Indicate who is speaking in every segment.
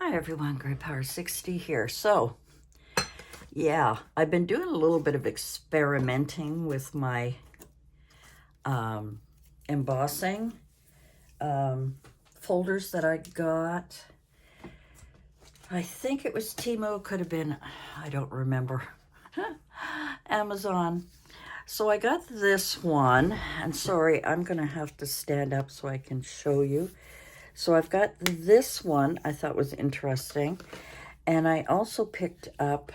Speaker 1: Hi everyone, Great Power 60 here. So, yeah, I've been doing a little bit of experimenting with my embossing folders that I got. I think it was Timo, could have been, I don't remember, Amazon. So I got this one, and sorry, I'm going to have to stand up so I can show you. So I've got this one I thought was interesting. And I also picked up,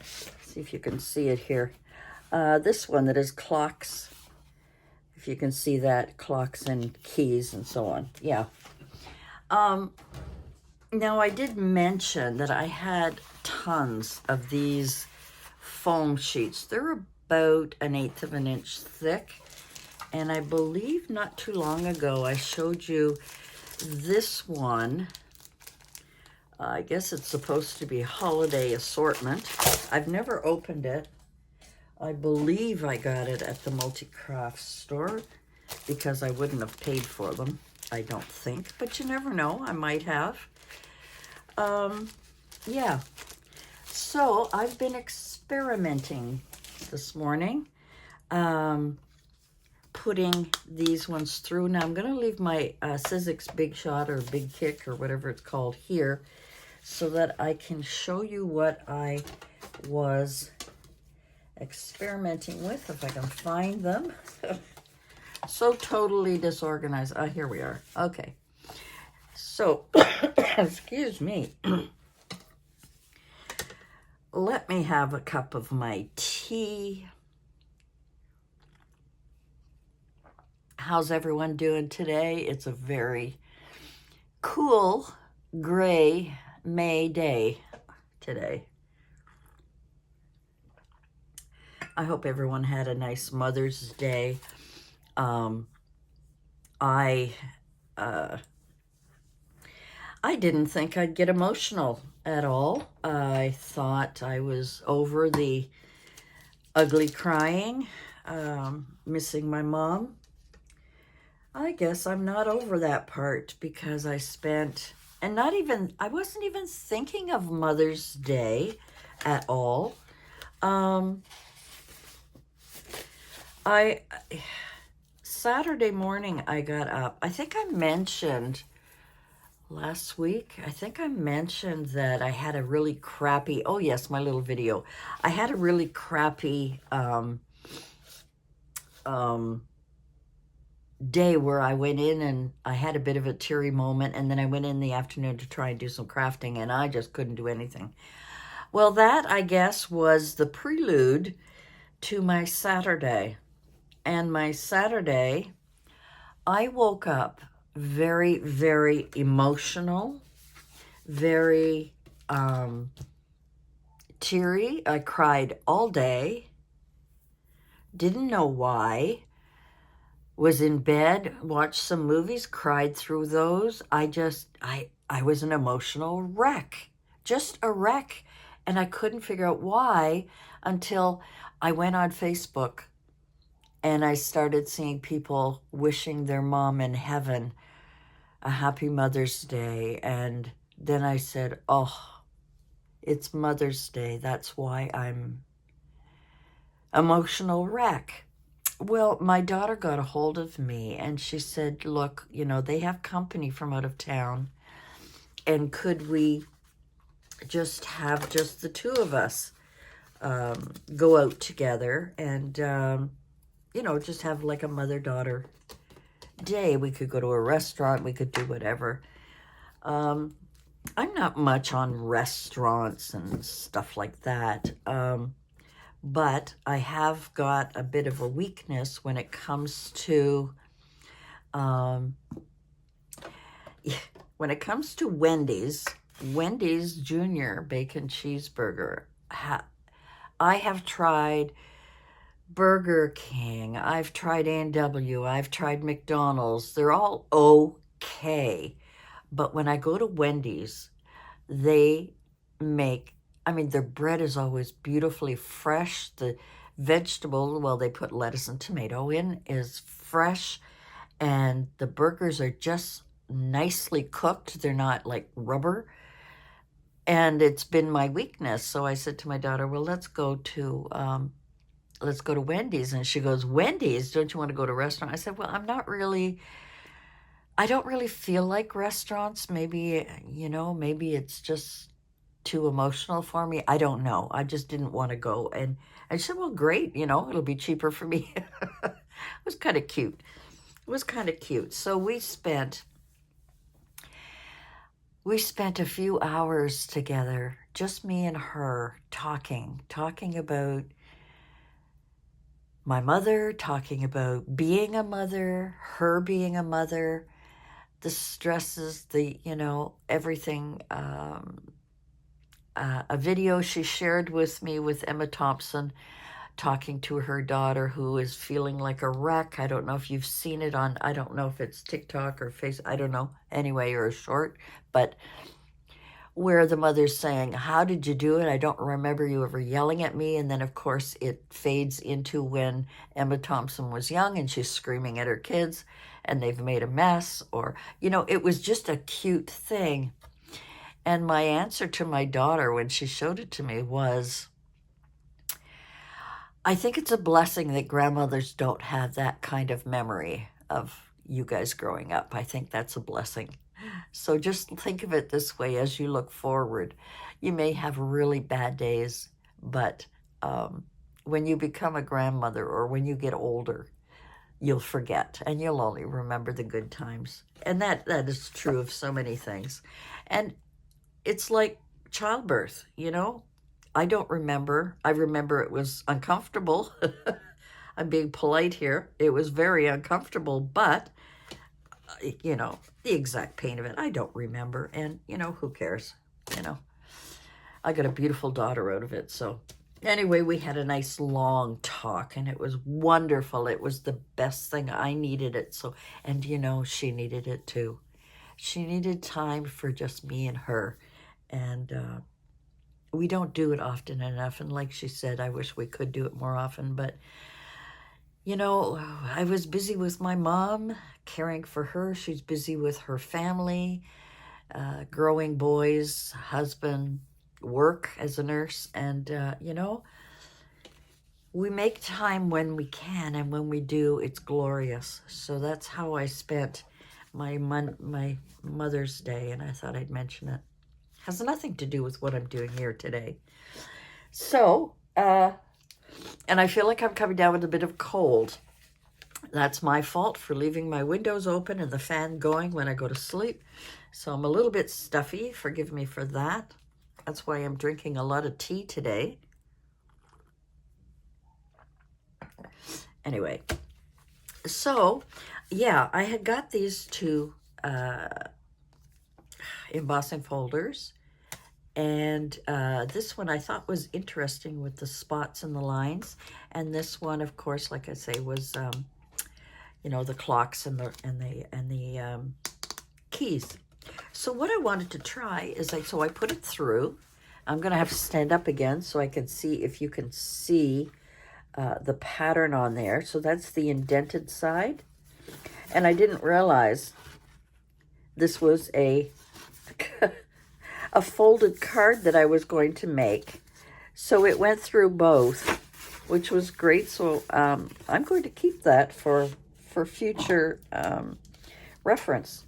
Speaker 1: see if you can see it here. This one that is clocks. If you can see that, clocks and keys and so on. Yeah. Now I did mention that I had tons of these foam sheets. They're about 1/8 of an inch thick. And I believe not too long ago I showed you this one. I guess it's supposed to be holiday assortment. I've never opened it. I believe I got it at the multi-craft store because I wouldn't have paid for them, I don't think. But you never know, I might have. Yeah. So I've been experimenting this morning, putting these ones through. Now I'm going to leave my Sizzix Big Shot or Big Kick or whatever it's called here, so that I can show you what I was experimenting with, if I can find them. So totally disorganized. Here we are. Okay. So, excuse me. Let me have a cup of my tea. How's everyone doing today? It's a very cool, gray May day today. I hope everyone had a nice Mother's Day. I didn't think I'd get emotional at all. I thought I was over the ugly crying, missing my mom. I guess I'm not over that part because I spent, and I wasn't even thinking of Mother's Day at all. Saturday morning I got up. I think I mentioned last week, that I had a really crappy, oh yes, my little video. I had a really crappy day where I went in and I had a bit of a teary moment, and then I went in the afternoon to try and do some crafting, and I just couldn't do anything. Well, that, I guess, was the prelude to my Saturday. And my Saturday, I woke up very, very emotional, very teary. I cried all day, didn't know why. Was in bed, watched some movies, cried through those. I was an emotional wreck, just a wreck. And I couldn't figure out why until I went on Facebook and I started seeing people wishing their mom in heaven a happy Mother's Day. And then I said, oh, it's Mother's Day. That's why I'm emotional wreck. Well, my daughter got a hold of me and she said, look, they have company from out of town, and could we just have just the two of us go out together and, just have like a mother-daughter day. We could go to a restaurant, we could do whatever. I'm not much on restaurants and stuff like that. But I have got a bit of a weakness when it comes to Wendy's Junior Bacon Cheeseburger. I have tried Burger King. I've tried A&W. I've tried McDonald's. They're all okay. But when I go to Wendy's, they make, their bread is always beautifully fresh. The vegetable, well, they put lettuce and tomato in, is fresh. And the burgers are just nicely cooked. They're not like rubber. And it's been my weakness. So I said to my daughter, well, let's go to Wendy's. And she goes, Wendy's? Don't you want to go to a restaurant? I said, well, I don't really feel like restaurants. Maybe, maybe it's just too emotional for me. I don't know. I just didn't want to go. And I said, well, great, it'll be cheaper for me. It was kind of cute. It was kind of cute. So we spent a few hours together, just me and her, talking about my mother, talking about being a mother, her being a mother, the stresses, everything. A video she shared with me with Emma Thompson, talking to her daughter who is feeling like a wreck. I don't know if you've seen it on, I don't know if it's TikTok or I don't know, anyway, or a short, but where the mother's saying, how did you do it? I don't remember you ever yelling at me. And then, of course, it fades into when Emma Thompson was young and she's screaming at her kids and they've made a mess. Or, it was just a cute thing. And my answer to my daughter when she showed it to me was, I think it's a blessing that grandmothers don't have that kind of memory of you guys growing up. I think that's a blessing. So just think of it this way as you look forward. You may have really bad days, but when you become a grandmother or when you get older, you'll forget and you'll only remember the good times. And that is true of so many things. And it's like childbirth, I don't remember. I remember it was uncomfortable. I'm being polite here. It was very uncomfortable, but the exact pain of it, I don't remember. And, who cares? I got a beautiful daughter out of it. So anyway, we had a nice long talk and it was wonderful. It was the best thing. I needed it. So, and she needed it too. She needed time for just me and her. And we don't do it often enough. And like she said, I wish we could do it more often. But, I was busy with my mom, caring for her. She's busy with her family, growing boys, husband, work as a nurse. And, we make time when we can. And when we do, it's glorious. So that's how I spent my Mother's Day. And I thought I'd mention it. Has nothing to do with what I'm doing here today. So, and I feel like I'm coming down with a bit of cold. That's my fault for leaving my windows open and the fan going when I go to sleep. So I'm a little bit stuffy. Forgive me for that. That's why I'm drinking a lot of tea today. Anyway, so, yeah, I had got these two embossing folders, and this one I thought was interesting with the spots and the lines, and this one, of course, like I say, was the clocks and the keys. So what I wanted to try is I put it through. I'm gonna have to stand up again so I can see if you can see the pattern on there. So that's the indented side, and I didn't realize this was a folded card that I was going to make. So it went through both, which was great. So I'm going to keep that for future reference.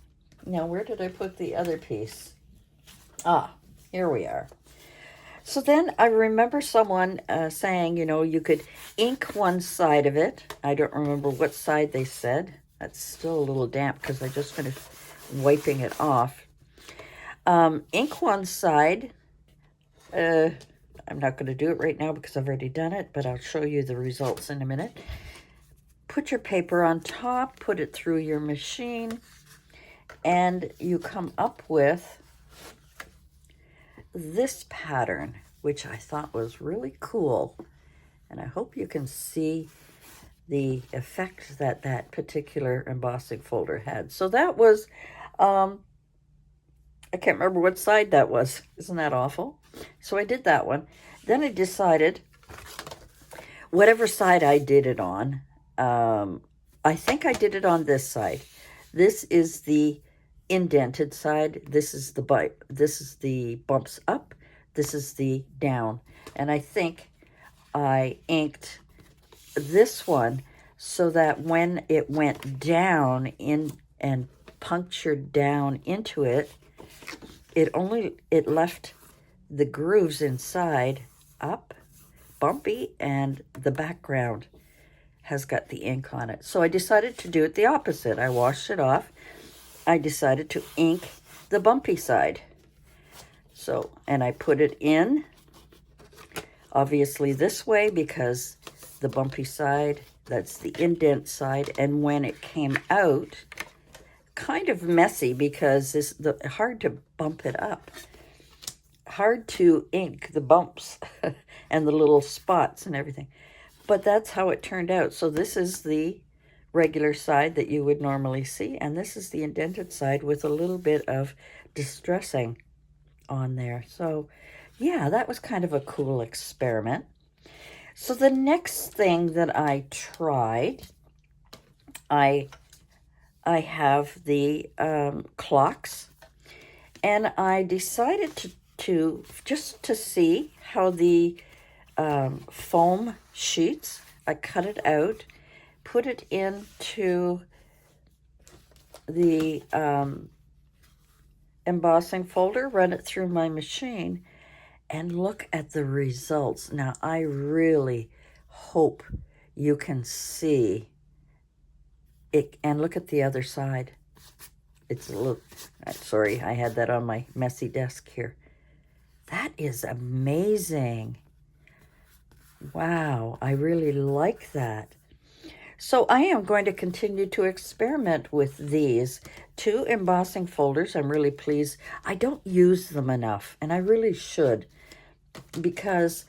Speaker 1: Now, where did I put the other piece? Ah, here we are. So then I remember someone saying, you could ink one side of it. I don't remember what side they said. That's still a little damp because I just finished wiping it off. Ink one side. I'm not going to do it right now because I've already done it, but I'll show you the results in a minute. Put your paper on top, put it through your machine, and you come up with this pattern, which I thought was really cool. And I hope you can see the effect that that particular embossing folder had. So that was, I can't remember what side that was. Isn't that awful? So I did that one. Then I decided, whatever side I did it on, I think I did it on this side. This is the indented side. This is the bumps up. This is the down. And I think I inked this one so that when it went down in and punctured down into it, it left the grooves inside up, bumpy, and the background has got the ink on it. So I decided to do it the opposite. I washed it off. I decided to ink the bumpy side. So, and I put it in, obviously this way, because the bumpy side, that's the indent side. And when it came out, kind of messy because hard to bump it up. Hard to ink the bumps and the little spots and everything. But that's how it turned out. So this is the regular side that you would normally see, and this is the indented side with a little bit of distressing on there. So yeah, that was kind of a cool experiment. So the next thing that I tried, I have the clocks, and I decided to just to see how the foam sheets, I cut it out, put it into the embossing folder, run it through my machine, and look at the results. Now, I really hope you can see it, and look at the other side. It's a little, sorry, I had that on my messy desk here. That is amazing. Wow, I really like that. So I am going to continue to experiment with these two embossing folders. I'm really pleased. I don't use them enough, and I really should, because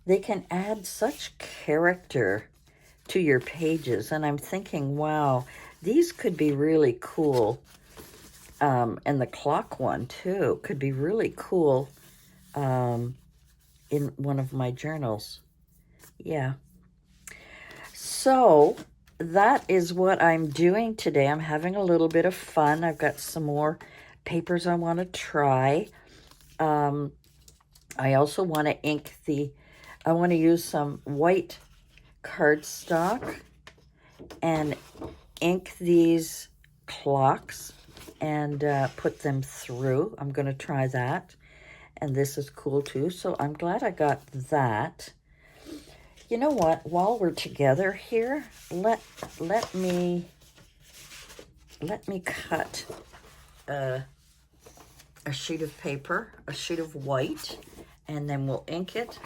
Speaker 1: they can add such character to your pages. And I'm thinking, wow, these could be really cool. And the clock one, too, could be really cool in one of my journals. Yeah. So that is what I'm doing today. I'm having a little bit of fun. I've got some more papers I want to try. I also want to ink I want to use some white cardstock and ink these clocks and put them through. I'm going to try that. And this is cool too. So I'm glad I got that. You know what? While we're together here, let me cut a sheet of paper, a sheet of white, and then we'll ink it,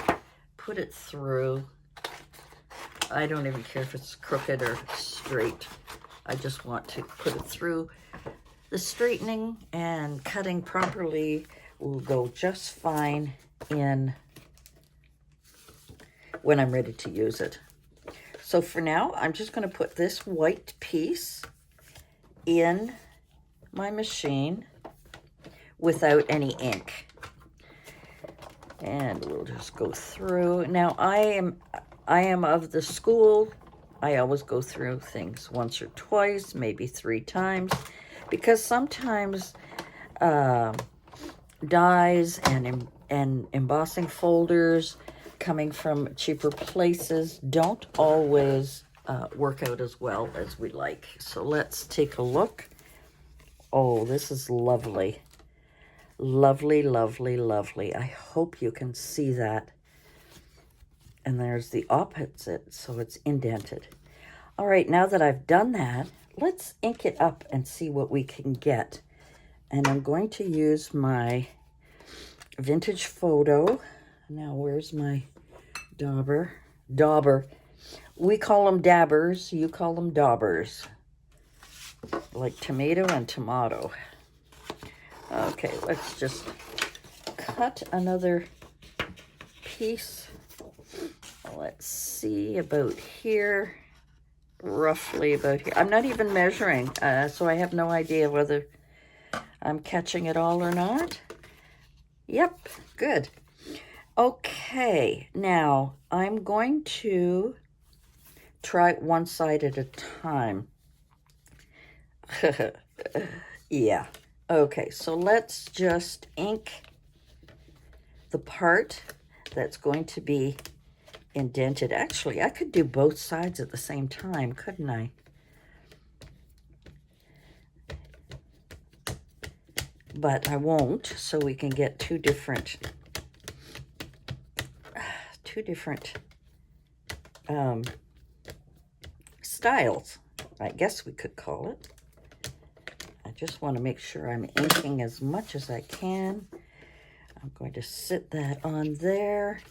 Speaker 1: put it through. I don't even care if it's crooked or straight. I just want to put it through. The straightening and cutting properly will go just fine when I'm ready to use it. So for now, I'm just going to put this white piece in my machine without any ink. And we'll just go through. Now, I am of the school, I always go through things once or twice, maybe 3 times, because sometimes dies and embossing folders coming from cheaper places don't always work out as well as we like. So let's take a look. Oh, this is lovely. Lovely, lovely, lovely. I hope you can see that. And there's the opposite, so it's indented. All right, now that I've done that, let's ink it up and see what we can get. And I'm going to use my vintage photo. Now, where's my dauber? We call them dabbers. You call them daubers. Like tomato and tomato. Okay, let's just cut another piece. Let's see, about here. Roughly about here. I'm not even measuring, so I have no idea whether I'm catching it all or not. Yep, good. Okay, now I'm going to try one side at a time. Yeah, Okay, so let's just ink the part that's going to be indented. Actually, I could do both sides at the same time, couldn't I? But I won't, so we can get two different styles, I guess we could call it. I just want to make sure I'm inking as much as I can. I'm going to sit that on there.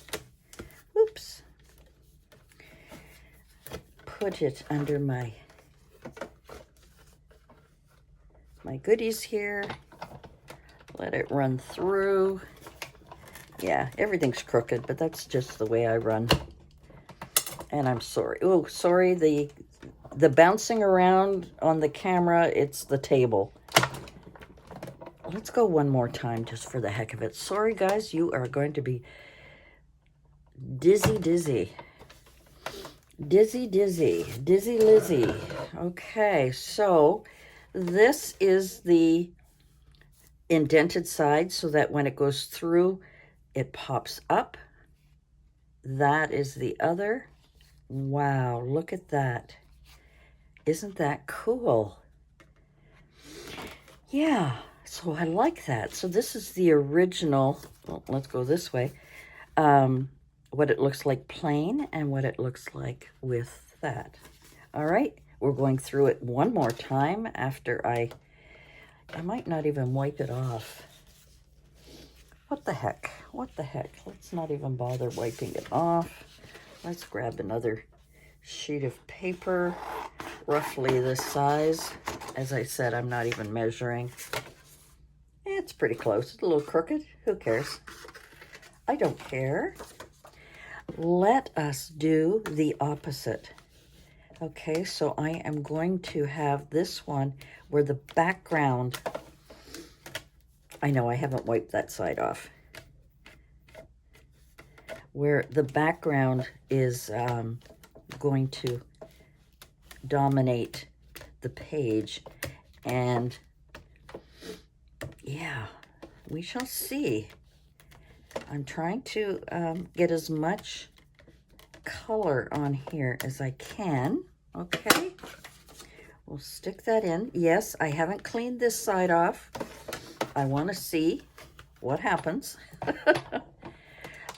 Speaker 1: Oops. Put it under my goodies here. Let it run through. Yeah, everything's crooked, but that's just the way I run. And I'm sorry. Oh, sorry, the bouncing around on the camera, it's the table. Let's go one more time just for the heck of it. Sorry, guys, you are going to be dizzy, dizzy. Dizzy, dizzy. Dizzy Lizzy. Okay, so this is the indented side so that when it goes through, it pops up. That is the other. Wow, look at that. Isn't that cool? Yeah, so I like that. So this is the original, well, let's go this way, what it looks like plain and what it looks like with that. All right, we're going through it one more time after I might not even wipe it off. What the heck? What the heck? Let's not even bother wiping it off. Let's grab another sheet of paper, roughly this size. As I said, I'm not even measuring. It's pretty close. It's a little crooked. Who cares? I don't care. Let us do the opposite. Okay, so I am going to have this one where the background, I know I haven't wiped that side off, where the background is going to dominate the page. And yeah, we shall see. I'm trying to get as much color on here as I can. Okay, we'll stick that in. Yes, I haven't cleaned this side off. I want to see what happens.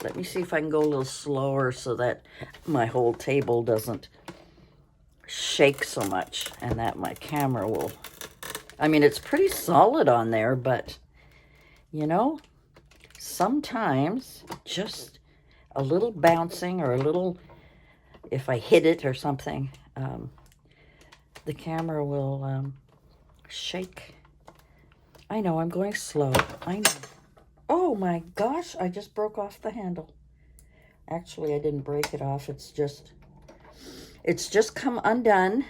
Speaker 1: Let me see if I can go a little slower so that my whole table doesn't shake so much and that my camera will, I mean, it's pretty solid on there, but you know, sometimes just a little bouncing or a little, if I hit it or something, the camera will shake. I know, I'm going slow. I know. Oh my gosh, I just broke off the handle. Actually, I didn't break it off. It's just come undone.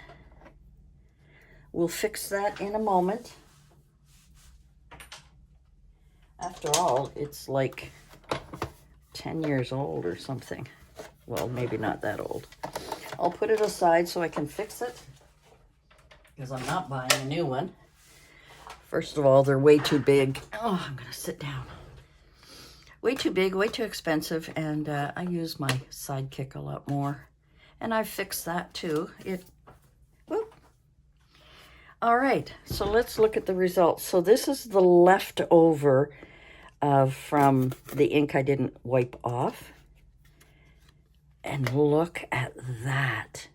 Speaker 1: We'll fix that in a moment. After all, it's like 10 years old or something. Well, maybe not that old. I'll put it aside so I can fix it, because I'm not buying a new one. First of all, they're way too big. Oh, I'm gonna sit down. Way too big, way too expensive, and I use my Sidekick a lot more. And I've fixed that too. Whoop. All right, so let's look at the results. So this is the leftover from the ink I didn't wipe off. And look at that.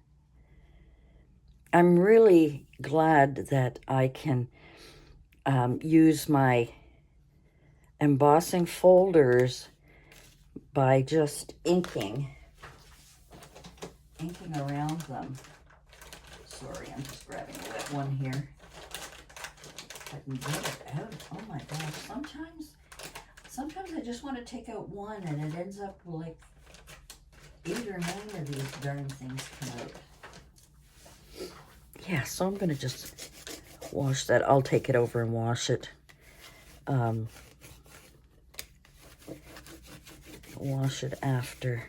Speaker 1: I'm really glad that I can use my embossing folders by just inking around them. Sorry, I'm just grabbing a wet one here. If I can get it out. Oh my gosh, sometimes I just want to take out one and it ends up like 8 or 9 of these darn things come out. Yeah, so I'm going to just wash that. I'll take it over and wash it. Wash it after.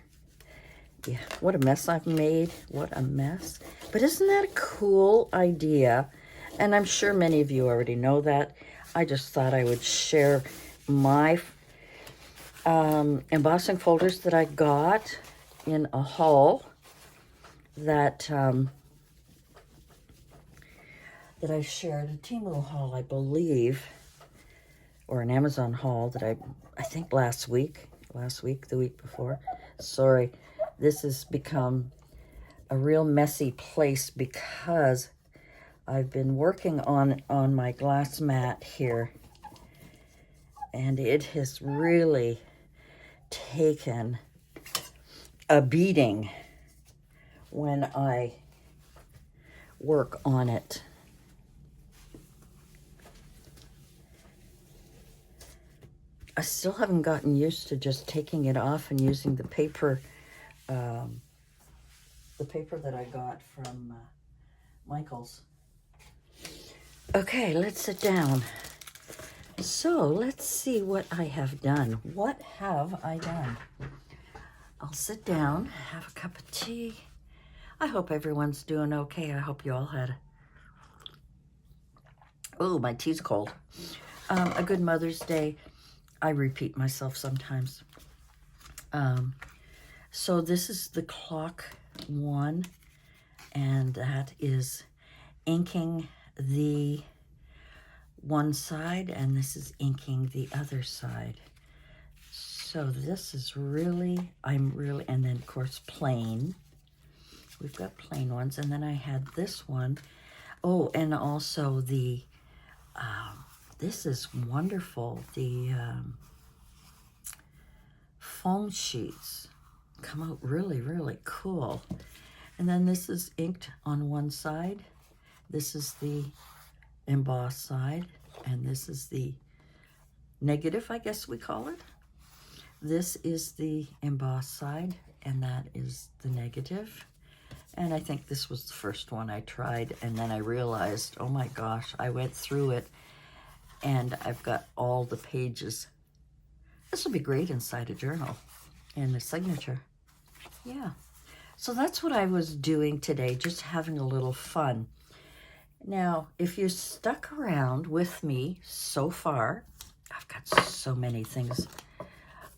Speaker 1: Yeah, what a mess I've made. What a mess. But isn't that a cool idea? And I'm sure many of you already know that. I just thought I would share my embossing folders that I got in a haul that that I shared, a Temu haul, I believe, or an Amazon haul that I think last week, the week before. Sorry, this has become a real messy place because I've been working on my glass mat here, and it has really taken a beating when I work on it. I still haven't gotten used to just taking it off and using the paper that I got from Michael's. Okay, let's sit down. So let's see what I have done. What have I done? I'll sit down, have a cup of tea. I hope everyone's doing okay. I hope you all had, oh, my tea's cold. A good Mother's Day. I repeat myself sometimes. So this is the clock one, and that is inking the one side, and this is inking the other side. So this is really, and then of course plain. We've got plain ones, and then I had this one. Oh, and also the, this is wonderful, the foam sheets come out really, really cool. And then this is inked on one side. This is the embossed side, and this is the negative, I guess we call it. This is the embossed side, and that is the negative. And I think this was the first one I tried, and then I realized, oh my gosh, I went through it, and I've got all the pages. This will be great inside a journal and a signature. Yeah. So that's what I was doing today, just having a little fun. Now, if you stuck around with me so far, I've got so many things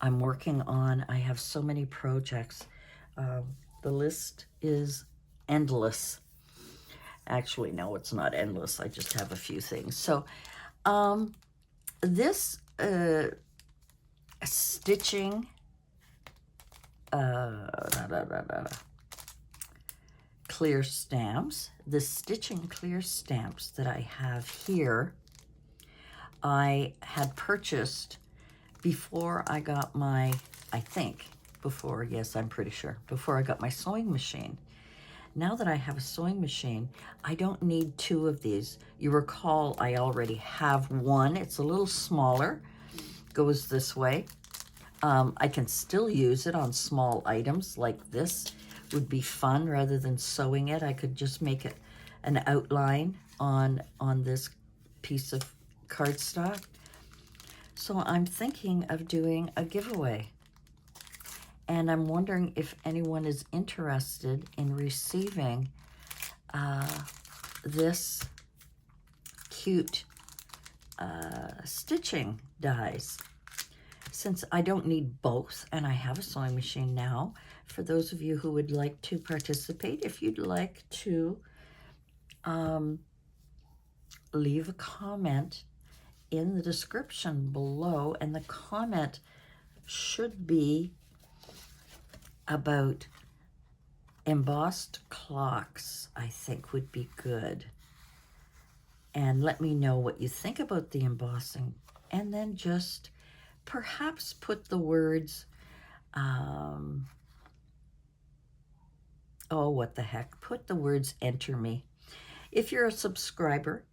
Speaker 1: I'm working on. I have so many projects. The list is endless. Actually, no, it's not endless. I just have a few things. So this stitching clear stamps, the stitching clear stamps that I have here, I had purchased before I got my, I'm pretty sure, before I got my sewing machine. Now that I have a sewing machine, I don't need two of these. You recall I already have one. It's a little smaller, goes this way. I can still use it on small items like this. Would be fun rather than sewing it. I could just make it an outline on this piece of cardstock. So I'm thinking of doing a giveaway. And I'm wondering if anyone is interested in receiving this cute stitching dies. Since I don't need both, and I have a sewing machine now, for those of you who would like to participate, if you'd like to leave a comment in the description below, and the comment should be about embossed clocks, I think would be good. And let me know what you think about the embossing, and then just perhaps put the words, oh, what the heck, put the words enter me. If you're a subscriber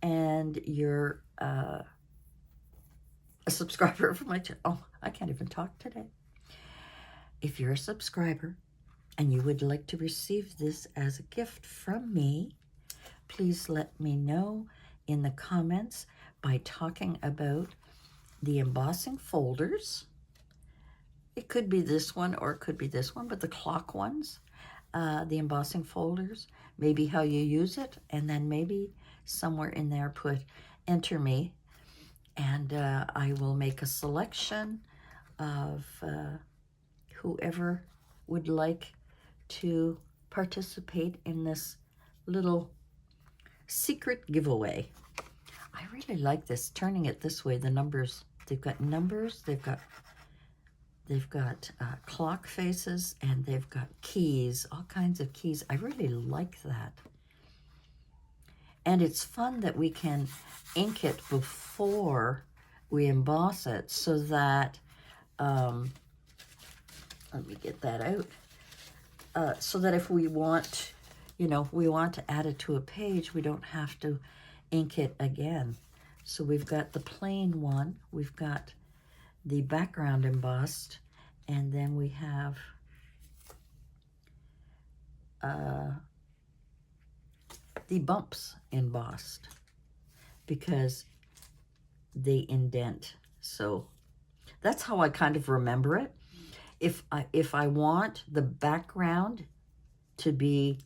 Speaker 1: and you're a subscriber for my channel, oh, I can't even talk today. If you're a subscriber and you would like to receive this as a gift from me, please let me know in the comments by talking about the embossing folders. It could be this one or it could be this one, but the clock ones, the embossing folders, maybe how you use it, and then maybe somewhere in there put enter me, and I will make a selection of whoever would like to participate in this little secret giveaway. I really like this, turning it this way. The numbers, they've got numbers, they've got clock faces, and they've got keys, all kinds of keys. I really like that. And it's fun that we can ink it before we emboss it, so that, let me get that out, so that if we want, we want to add it to a page, we don't have to ink it again. So we've got the plain one, we've got the background embossed, and then we have the bumps embossed because they indent. So that's how I kind of remember it. If I want the background to be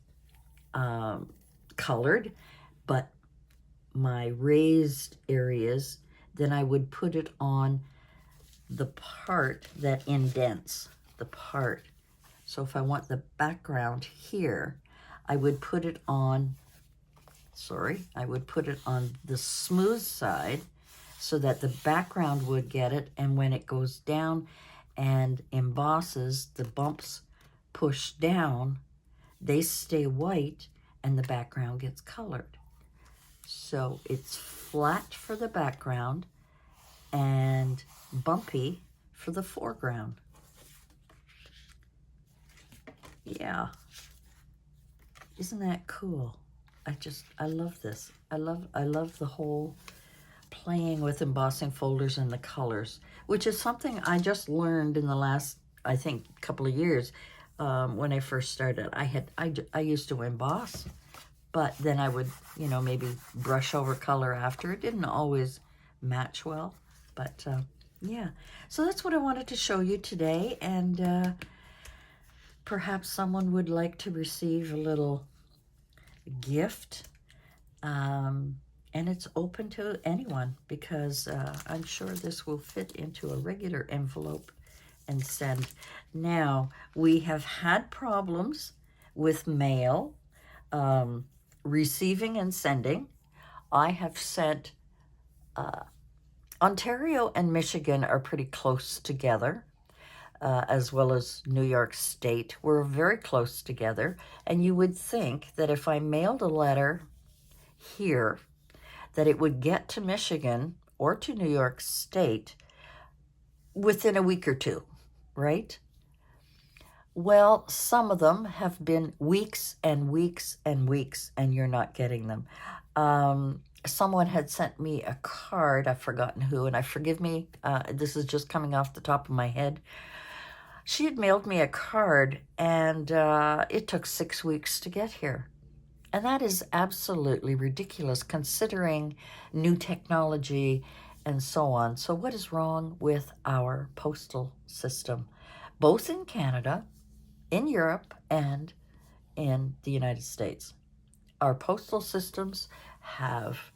Speaker 1: colored, but my raised areas, then I would put it on the part that indents the part. So if I want the background here, I would put it on, I would put it on the smooth side so that the background would get it, and when it goes down and embosses, the bumps push down, they stay white, and the background gets colored. So it's flat for the background and bumpy for the foreground. Yeah. Isn't that cool? I love this. I love the whole playing with embossing folders and the colors, which is something I just learned in the last, I think, couple of years. When I first started, I used to emboss, but then I would, maybe brush over color after. It didn't always match well, but yeah. So that's what I wanted to show you today, and perhaps someone would like to receive a little gift, and it's open to anyone, because I'm sure this will fit into a regular envelope and send. Now, we have had problems with mail, receiving and sending. I have sent, Ontario and Michigan are pretty close together, as well as New York State. We're very close together, and you would think that if I mailed a letter here, that it would get to Michigan or to New York State within a week or two, right? Well, some of them have been weeks and weeks and weeks, and you're not getting them. Someone had sent me a card, I've forgotten who, and forgive me, this is just coming off the top of my head. She had mailed me a card, and it took 6 weeks to get here. And that is absolutely ridiculous, considering new technology and so on. So what is wrong with our postal system, both in Canada, in Europe, and in the United States? Our postal systems have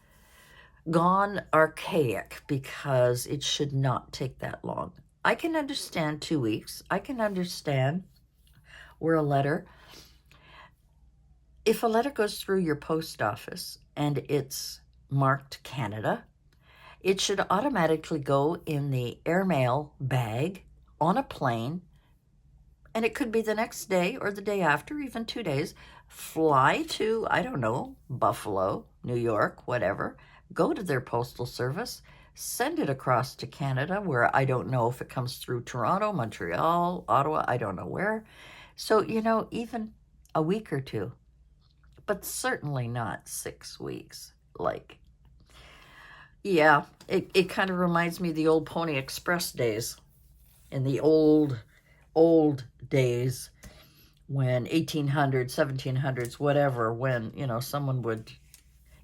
Speaker 1: gone archaic because it should not take that long. I can understand 2 weeks. I can understand where a letter, if a letter goes through your post office and it's marked Canada, it should automatically go in the airmail bag on a plane, and it could be the next day or the day after, even 2 days, fly to, I don't know, Buffalo, New York, whatever, go to their postal service, send it across to Canada, where I don't know if it comes through Toronto, Montreal, Ottawa, I don't know where. So, even a week or two, but certainly not 6 weeks. Yeah, it kind of reminds me of the old Pony Express days, in the old days, when 1800s, 1700s, whatever, when, someone would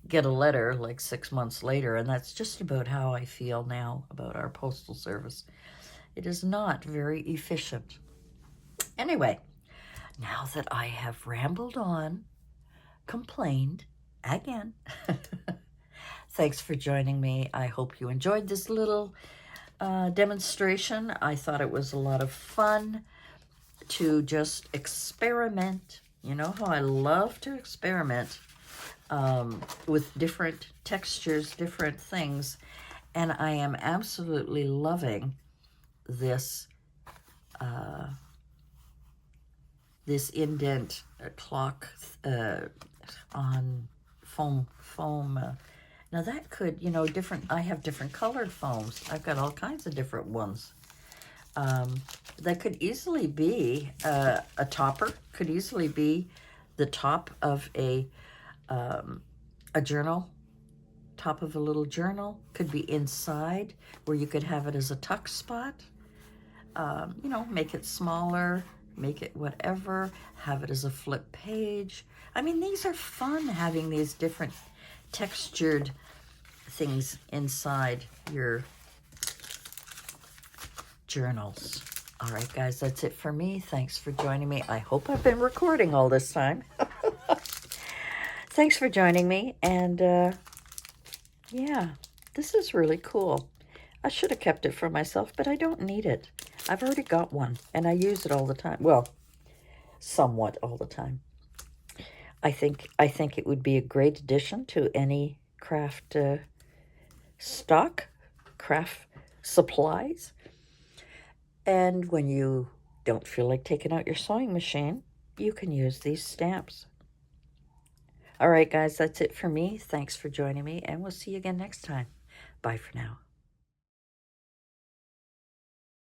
Speaker 1: get a letter like 6 months later, and that's just about how I feel now about our postal service. It is not very efficient. Anyway, now that I have rambled on, complained again, Thanks for joining me. I hope you enjoyed this little demonstration. I thought it was a lot of fun to just experiment. You know how I love to experiment with different textures, different things. And I am absolutely loving this this indent clock on foam. Now that could, you know, I have different colored foams. I've got all kinds of different ones. That could easily be a topper, could easily be the top of a journal, top of a little journal, could be inside where you could have it as a tuck spot. You know, make it smaller, make it whatever, have it as a flip page. I mean, these are fun, having these different textured things inside your journals. All right, guys, that's it for me. Thanks for joining me. I hope I've been recording all this time. Thanks for joining me, and yeah, this is really cool. I should have kept it for myself, but I don't need it. I've already got one, and I use it all the time. Well, somewhat all the time. I think it would be a great addition to any craft stock, craft supplies. And when you don't feel like taking out your sewing machine, you can use these stamps. All right, guys, that's it for me. Thanks for joining me, and we'll see you again next time. Bye for now.